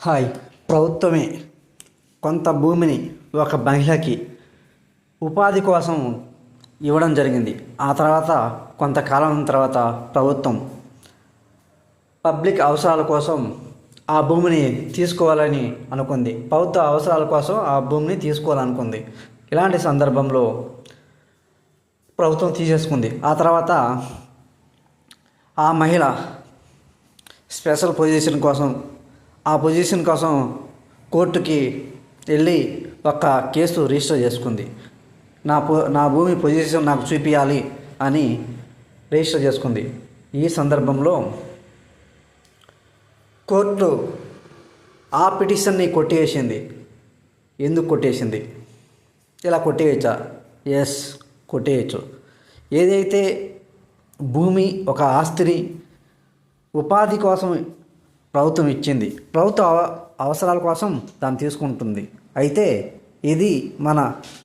Hi. ప్రభుత్వమే కొంత భూమిని ఒక మహిళకి ఉపాధి కోసం ఇవ్వడం జరిగింది. ఆ తర్వాత కొంతకాలం తర్వాత ప్రభుత్వం పబ్లిక్ అవసరాల కోసం ఆ భూమిని తీసుకోవాలని అనుకుంది. ప్రభుత్వ అవసరాల కోసం ఆ భూమిని తీసుకోవాలనుకుంది. ఇలాంటి సందర్భంలో ప్రభుత్వం తీసేసుకుంది. ఆ తర్వాత ఆ మహిళ స్పెషల్ పొజిషన్ కోసం ఆ పొజిషన్ కోసం కోర్టుకి వెళ్ళి ఒక కేసు రిజిస్టర్ చేసుకుంది. నా భూమి పొజిషన్ నాకు చూపించాలి అని రిజిస్టర్ చేసుకుంది. ఈ సందర్భంలో కోర్టు ఆ పిటిషన్ని కొట్టేసింది. ఎందుకు కొట్టేసింది? ఇలా కొట్టేయచ్చా? ఎస్, కొట్టేయచ్చు. ఏదైతే భూమి ఒక ఆస్తిని ఉపాధి కోసం ప్రభుత్వం ఇచ్చింది, ప్రభుత్వ అవసరాల కోసం దాన్ని తీసుకుంటుంది. అయితే ఇది మన